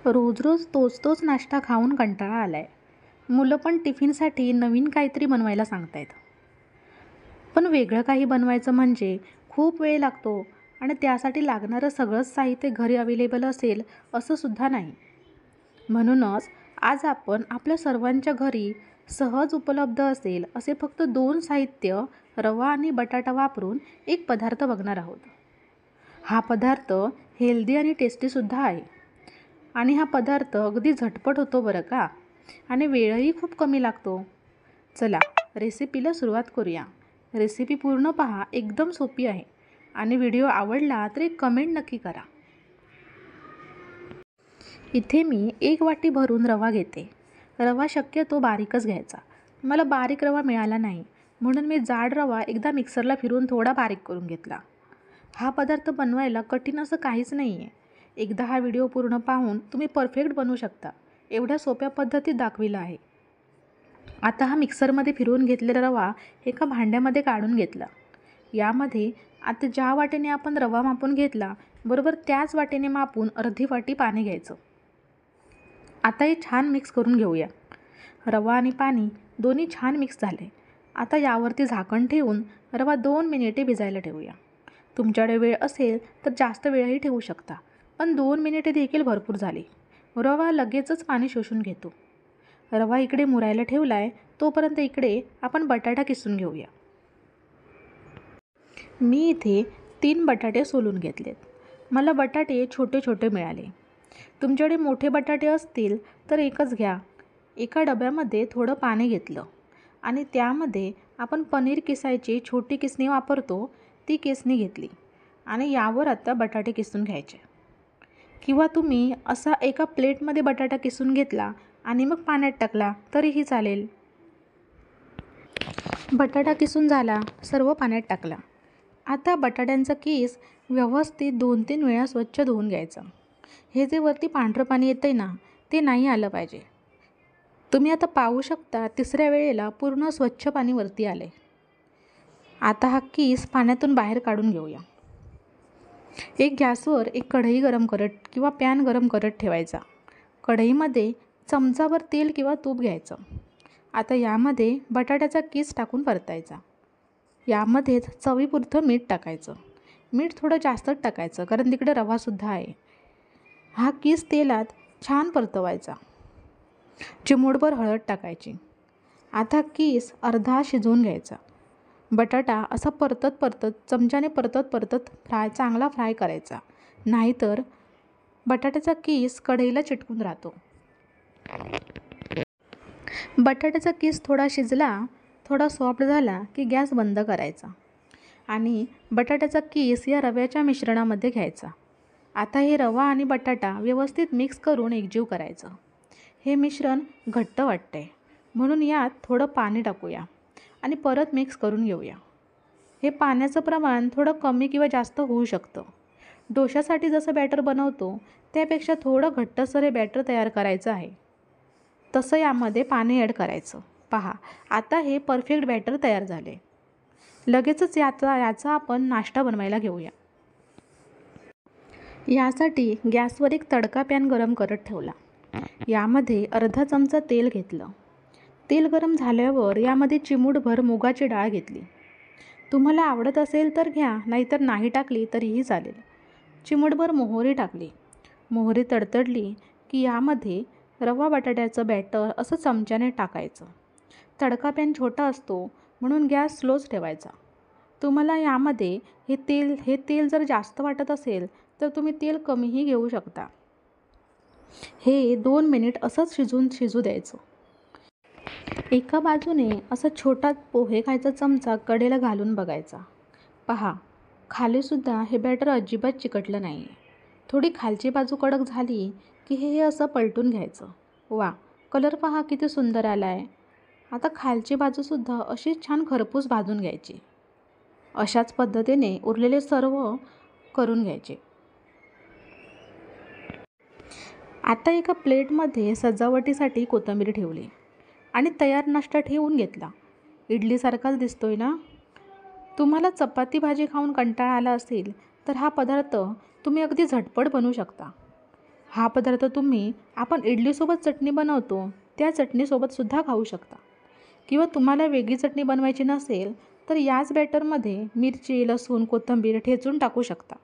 रोज रोज तोच तोच नाश्ता खाऊन कंटाळा आलाय. मुलं पण टिफिनसाठी नवीन काहीतरी बनवायला सांगतायत. पण वेगळं काही बनवायचं म्हणजे खूप वेळ लागतो आणि त्यासाठी लागणारं सगळंच साहित्य घरी अवेलेबल असेल असं सुद्धा नाही. म्हणूनच आज आपण आपल्या सर्वांच्या घरी सहज उपलब्ध असेल असे फक्त 2 साहित्य रवा आणि बटाटा वापरून एक पदार्थ बघणार आहोत. हा पदार्थ हेल्दी आणि टेस्टीसुद्धा आहे. आणि हा पदार्थ अगदी झटपट होतो बरं का, आणि वेळही खूप कमी लागतो. चला रेसिपीला सुरुवात करूया. रेसिपी पूर्ण पहा, एकदम सोपी आहे. आणि व्हिडिओ आवडला तर एक कमेंट नक्की करा. इथे मी 1 वाटी भरून रवा घेते. रवा शक्यतो बारीकच घ्यायचा. मला बारीक रवा मिळाला नाही, म्हणून मी जाड रवा एकदा मिक्सरला फिरवून थोडा बारीक करून घेतला. हा पदार्थ बनवायला कठीण असं काहीच नाही आहे. एकदा हा व्हिडिओ पूर्ण पाहून तुम्ही परफेक्ट बनवू शकता. एवढ्या सोप्या पद्धतीत दाखविला आहे. आता हा मिक्सरमध्ये फिरवून घेतलेला रवा एका भांड्यामध्ये काढून घेतला. यामध्ये आता ज्या वाटीने आपण रवा मापून घेतला, बरोबर त्याच वाटीने मापून अर्धी वाटी पाणी घ्यायचं. आता हे छान मिक्स करून घेऊया. रवा आणि पाणी दोन्ही छान मिक्स झाले. आता यावरती झाकण ठेवून रवा 2 मिनिटे भिजायला ठेवूया. तुमच्याकडे वेळ असेल तर जास्त वेळही ठेवू शकता, पण 2 मिनिटे देखील भरपूर झाली. रवा लगेचच पाणी शोषून घेतो. रवा इकडे मुरायला ठेवला आहे, तोपर्यंत इकडे आपण बटाटा किसून घेऊया. मी इथे 3 बटाटे सोलून घेतलेत. मला बटाटे छोटे छोटे मिळाले. तुमच्याकडे मोठे बटाटे असतील तर एकच घ्या. एका डब्यामध्ये थोडं पाणी घेतलं आणि त्यामध्ये आपण पनीर किसायची छोटी किसणी वापरतो ती किसणी घेतली आणि यावर आता बटाटे किसून घ्यायचे. किंवा तुम्ही असा एका प्लेटमध्ये बटाटा किसून घेतला आणि मग पाण्यात टाकला तरीही चालेल. बटाटा किसून झाला, सर्व पाण्यात टाकला. आता बटाट्यांचा किस व्यवस्थित 2-3 वेळा स्वच्छ धुवून घ्यायचा. हे जे वरती पांढरं पाणी येतंय ना, ते नाही आलं पाहिजे. तुम्ही आता पाहू शकता, तिसऱ्या वेळेला पूर्ण स्वच्छ पाणी वरती आले. आता हा किस पाण्यातून बाहेर काढून घेऊया. एक गॅसवर एक कढई गरम करत किंवा पॅन गरम करत ठेवायचा. कढईमध्ये चमचाभर तेल किंवा तूप घ्यायचं. आता यामध्ये बटाट्याचा किस टाकून परतायचा. यामध्येच चवीपुरतं मीठ टाकायचं. मीठ थोडं जास्तच टाकायचं, कारण तिकडे रवासुद्धा आहे. हा किस तेलात छान परतवायचा. चिमूटभर हळद टाकायची. आता किस अर्धा शिजवून घ्यायचा. बटाटा असा परतत चमच्याने परतत चांगला फ्राय करायचा, नाहीतर बटाट्याचा किस कढईला चिटकून राहतो. बटाट्याचा किस थोडा शिजला, थोडा सॉफ्ट झाला की गॅस बंद करायचा आणि बटाट्याचा किस या रव्याच्या मिश्रणामध्ये घ्यायचा. आता हे रवा आणि बटाटा व्यवस्थित मिक्स करून एकजीव करायचं. हे मिश्रण घट्ट वाटतंय, म्हणून यात थोडं पाणी टाकूया आणि परत मिक्स करून घेऊया. हे पाण्याचं प्रमाण थोडं कमी किंवा जास्त होऊ शकतं. डोशासाठी जसं बॅटर बनवतो त्यापेक्षा थोडं घट्टसर हे बॅटर तयार करायचं आहे, तसं यामध्ये पाणी ॲड करायचं. पहा, आता हे परफेक्ट बॅटर तयार झाले. लगेचच याचा आपण नाश्ता बनवायला घेऊया. यासाठी गॅसवर एक तडका पॅन गरम करत ठेवला. यामध्ये अर्धा चमचा तेल घेतलं. तेल गरम झाल्यावर यामध्ये चिमूटभर मुगाची डाळ घेतली. तुम्हाला आवडत असेल तर घ्या, नाहीतर नाही टाकली तरीही चालेल. चिमूटभर मोहरी टाकली. मोहरी तडतडली की यामध्ये रवा बटाट्याचं बॅटर असं चमच्याने टाकायचं. तडका पॅन छोटा असतो म्हणून गॅस स्लोच ठेवायचा. तुम्हाला यामध्ये हे तेल जर जास्त वाटत असेल तर तुम्ही तेल कमीही घेऊ शकता. हे 2 मिनिट असंच शिजू द्यायचं. एका बाजूने असा छोटा पोहे खायचा चमचा कडेला घालून बघायचा. पहा, खालीसुद्धा हे बॅटर अजिबात चिकटलं नाही आहे. थोडी खालची बाजू कडक झाली की हे असं पलटून घ्यायचं. वा, कलर पहा किती सुंदर आला आहे. आता खालची बाजूसुद्धा अशीच छान खरपूस भाजून घ्यायची. अशाच पद्धतीने उरलेले सर्व करून घ्यायचे. आता एका प्लेटमध्ये सजावटीसाठी कोथिंबीर ठेवली आणि तयार नाश्ता ठेवून घेतला. इडलीसारखाच दिसतोय ना? तुम्हाला चपाती भाजी खाऊन कंटाळा आला असेल तर हा पदार्थ तुम्ही अगदी झटपट बनवू शकता. हा पदार्थ तुम्ही आपण इडलीसोबत चटणी बनवतो त्या चटणीसोबतसुद्धा खाऊ शकता. किंवा तुम्हाला वेगळी चटणी बनवायची नसेल तर याच बॅटरमध्ये मिरची, लसूण, कोथिंबीर ठेचून टाकू शकता.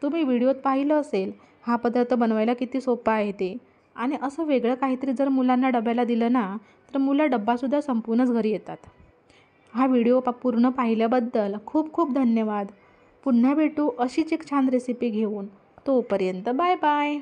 तुम्ही व्हिडिओत पाहिलं असेल हा पदार्थ बनवायला किती सोपा आहे ते. आणि असं वेगळं काहीतरी जर मुलांना डब्याला दिलं ना तर मुलं डब्बासुद्धा संपवूनच घरी येतात. हा व्हिडिओ पूर्ण पाहिल्याबद्दल खूप खूप धन्यवाद. पुन्हा भेटू अशीच एक छान रेसिपी घेऊन. तोपर्यंत बाय बाय.